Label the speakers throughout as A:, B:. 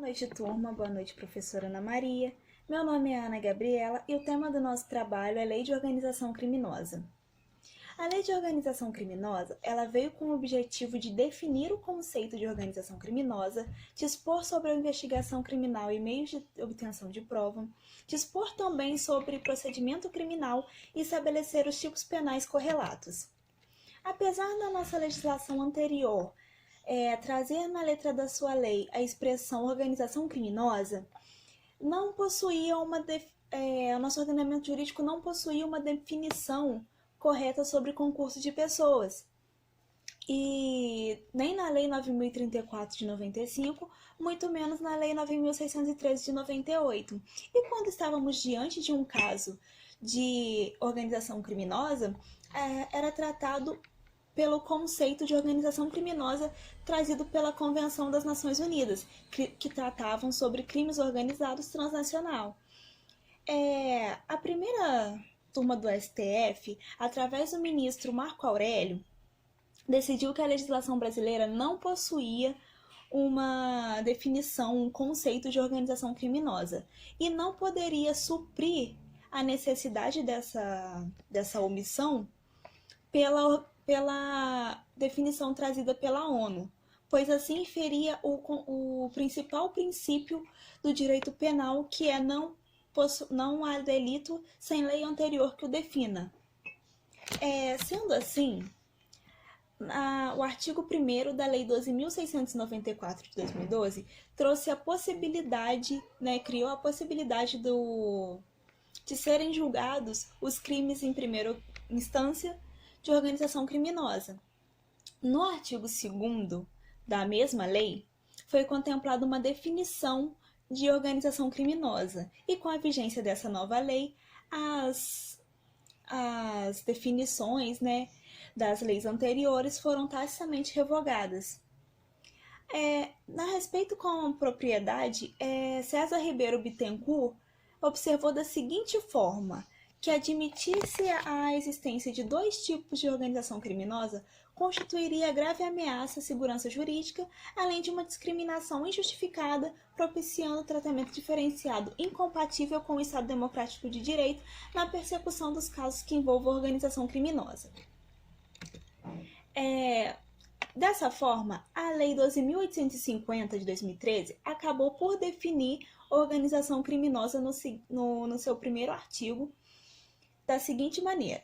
A: noite, turma. Boa noite, professora Ana Maria. Meu nome é Ana Gabriela e o tema do nosso trabalho é Lei de Organização Criminosa. A Lei de Organização Criminosa, ela veio com o objetivo de definir o conceito de organização criminosa, dispor sobre a investigação criminal e meios de obtenção de prova, dispor também sobre procedimento criminal e estabelecer os tipos penais correlatos. Apesar da nossa legislação anterior trazer na letra da sua lei a expressão organização criminosa, não possuía o nosso ordenamento jurídico não possuía uma definição correta sobre concurso de pessoas. E nem na Lei 9.034 de 95, muito menos na Lei 9.613 de 98. E quando estávamos diante de um caso de organização criminosa, era tratado pelo conceito de organização criminosa trazido pela Convenção das Nações Unidas, que tratavam sobre crimes organizados transnacional. A primeira turma do STF, através do ministro Marco Aurélio, decidiu que a legislação brasileira não possuía uma definição, um conceito de organização criminosa e não poderia suprir a necessidade dessa omissão pela definição trazida pela ONU, pois assim feria o principal princípio do direito penal, que é não há delito sem lei anterior que o defina. Sendo assim, o artigo 1º da Lei 12.694 de 2012 trouxe a possibilidade, criou a possibilidade de serem julgados os crimes em primeira instância de organização criminosa. No artigo 2º da mesma lei, foi contemplada uma definição de organização criminosa, e com a vigência dessa nova lei, as definições das leis anteriores foram taxativamente revogadas. Na respeito com a propriedade, César Ribeiro Bittencourt observou da seguinte forma: que admitisse a existência de dois tipos de organização criminosa constituiria grave ameaça à segurança jurídica, além de uma discriminação injustificada, propiciando tratamento diferenciado incompatível com o Estado Democrático de Direito na persecução dos casos que envolvam organização criminosa. Dessa forma, a Lei 12.850 de 2013 acabou por definir organização criminosa no seu primeiro artigo, da seguinte maneira: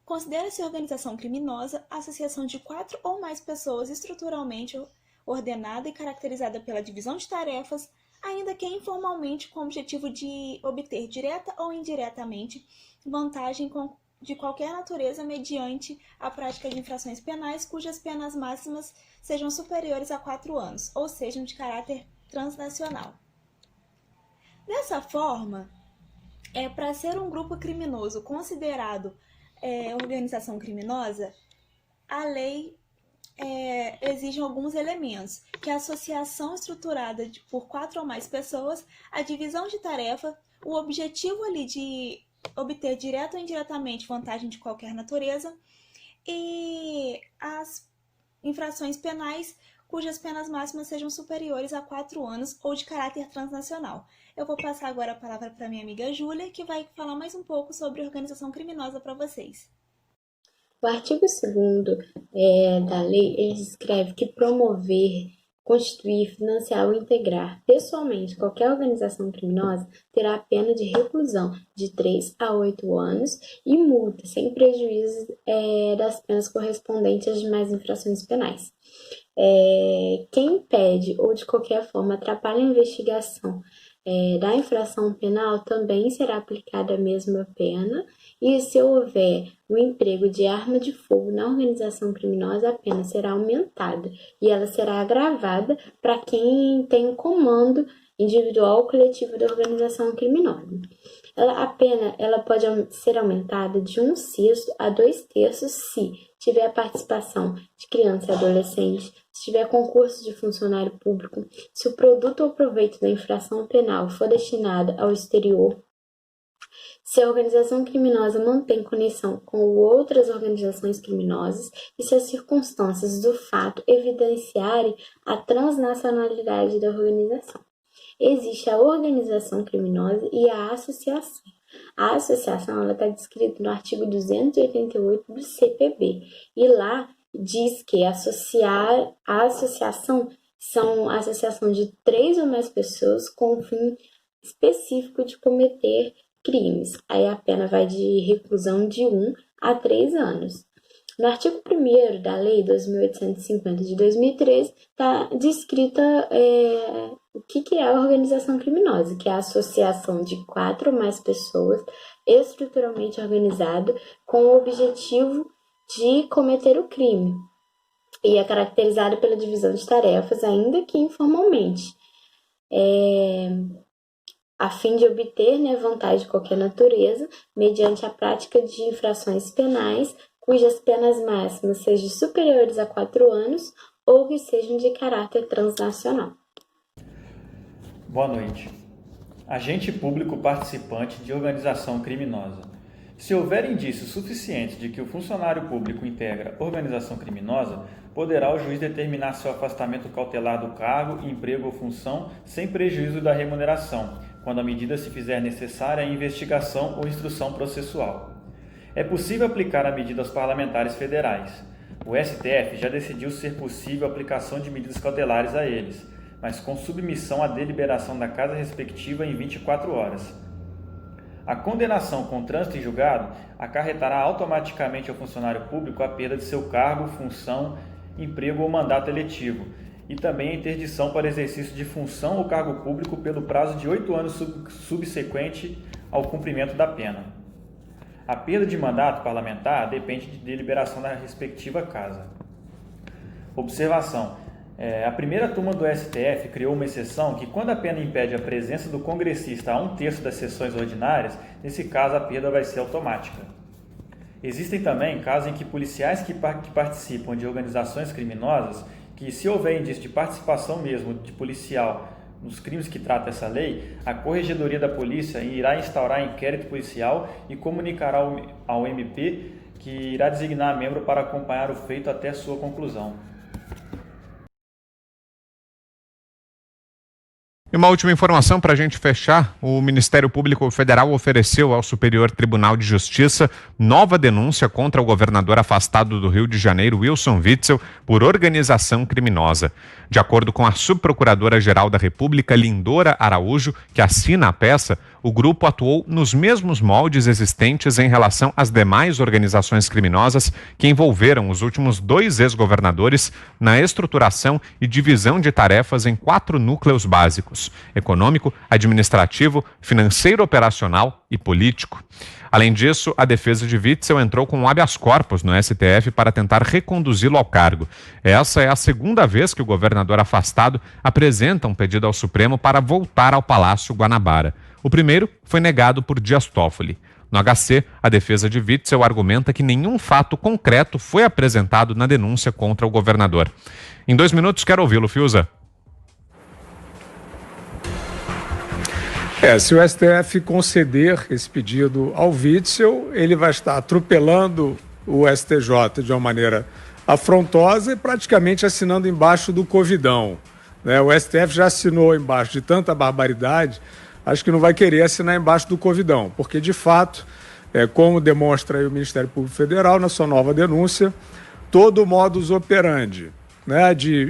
A: considera-se organização criminosa a associação de 4 ou mais pessoas estruturalmente ordenada e caracterizada pela divisão de tarefas, ainda que informalmente, com o objetivo de obter direta ou indiretamente vantagem de qualquer natureza mediante a prática de infrações penais cujas penas máximas sejam superiores a 4 anos, ou sejam de caráter transnacional. Dessa forma, para ser um grupo criminoso considerado organização criminosa, a lei exige alguns elementos, que é a associação estruturada por 4 ou mais pessoas, a divisão de tarefa, o objetivo ali de obter direto ou indiretamente vantagem de qualquer natureza, e as infrações penais cujas penas máximas sejam superiores a 4 anos ou de caráter transnacional. Eu vou passar agora a palavra para minha amiga Júlia, que vai falar mais um pouco sobre organização criminosa para vocês.
B: O artigo 2º da lei, ele descreve que promover, constituir, financiar ou integrar pessoalmente qualquer organização criminosa terá a pena de reclusão de 3 a 8 anos e multa, sem prejuízo das penas correspondentes às demais infrações penais. Quem impede ou de qualquer forma atrapalha a investigação da infração penal também será aplicada a mesma pena, e se houver o emprego de arma de fogo na organização criminosa, a pena será aumentada e ela será agravada para quem tem o comando individual ou coletivo da organização criminosa. A pena pode ser aumentada de 1/6 a 2/3 se tiver participação de criança e adolescente, se tiver concurso de funcionário público, se o produto ou proveito da infração penal for destinado ao exterior, se a organização criminosa mantém conexão com outras organizações criminosas e se as circunstâncias do fato evidenciarem a transnacionalidade da organização. existe a organização criminosa e a associação. A associação está descrita no artigo 288 do CPB, e lá diz que a associação são a associação de 3 ou mais pessoas com o fim específico de cometer crimes. Aí a pena vai de reclusão de 1 a 3 anos. No artigo 1º da Lei 2.850 de 2013, está descrita o que é a organização criminosa, que é a associação de 4 ou mais pessoas estruturalmente organizada com o objetivo de cometer o crime, e é caracterizada pela divisão de tarefas, ainda que informalmente, a fim de obter vantagem de qualquer natureza, mediante a prática de infrações penais, cujas penas máximas sejam superiores a 4 anos ou que sejam de caráter transnacional.
C: Boa noite. Agente público participante de organização criminosa. Se houver indícios suficientes de que o funcionário público integra organização criminosa, poderá o juiz determinar seu afastamento cautelar do cargo, emprego ou função sem prejuízo da remuneração, quando a medida se fizer necessária em investigação ou instrução processual. É possível aplicar a medida aos parlamentares federais. O STF já decidiu ser possível a aplicação de medidas cautelares a eles, mas com submissão à deliberação da casa respectiva em 24 horas. A condenação com trânsito em julgado acarretará automaticamente ao funcionário público a perda de seu cargo, função, emprego ou mandato eletivo, e também a interdição para exercício de função ou cargo público pelo prazo de 8 anos subsequente ao cumprimento da pena. A perda de mandato parlamentar depende de deliberação da respectiva casa. Observação. A primeira turma do STF criou uma exceção que, quando a pena impede a presença do congressista a 1/3 das sessões ordinárias, nesse caso a perda vai ser automática. Existem também casos em que policiais que participam de organizações criminosas, que se houver indício de participação mesmo de policial nos crimes que trata essa lei, a Corregedoria da Polícia irá instaurar inquérito policial e comunicará ao MP, que irá designar membro para acompanhar o feito até sua conclusão.
D: E uma última informação para a gente fechar: o Ministério Público Federal ofereceu ao Superior Tribunal de Justiça nova denúncia contra o governador afastado do Rio de Janeiro, Wilson Witzel, por organização criminosa. De acordo com a Subprocuradora-Geral da República, Lindora Araújo, que assina a peça, o grupo atuou nos mesmos moldes existentes em relação às demais organizações criminosas que envolveram os últimos 2 ex-governadores na estruturação e divisão de tarefas em 4 núcleos básicos: econômico, administrativo, financeiro operacional e político. Além disso, a defesa de Witzel entrou com um habeas corpus no STF para tentar reconduzi-lo ao cargo. Essa é a segunda vez que o governador afastado apresenta um pedido ao Supremo para voltar ao Palácio Guanabara. O primeiro foi negado por Dias Toffoli. No HC, a defesa de Witzel argumenta que nenhum fato concreto foi apresentado na denúncia contra o governador. Em 2 minutos, quero ouvi-lo, Fiuza.
E: Se o STF conceder esse pedido ao Witzel, ele vai estar atropelando o STJ de uma maneira afrontosa e praticamente assinando embaixo do Covidão. O STF já assinou embaixo de tanta barbaridade, acho que não vai querer assinar embaixo do Covidão, porque de fato, como demonstra aí o Ministério Público Federal na sua nova denúncia, todo o modus operandi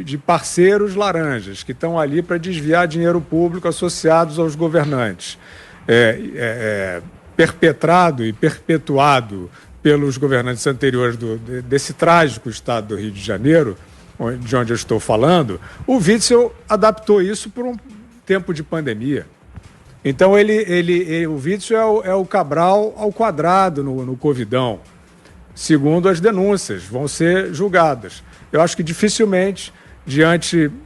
E: de parceiros laranjas que estão ali para desviar dinheiro público associados aos governantes, perpetrado e perpetuado pelos governantes anteriores desse trágico estado do Rio de Janeiro, de onde eu estou falando. O Witzel adaptou isso por um tempo de pandemia. Então o Witzel é o Cabral ao quadrado no Covidão, segundo as denúncias, vão ser julgadas. Eu acho que dificilmente,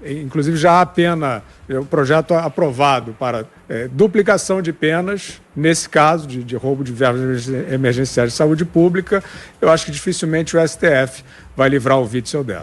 E: inclusive já há pena, o projeto aprovado para duplicação de penas, nesse caso de roubo de verbas emergenciais de saúde pública, eu acho que dificilmente o STF vai livrar o Witzel dela.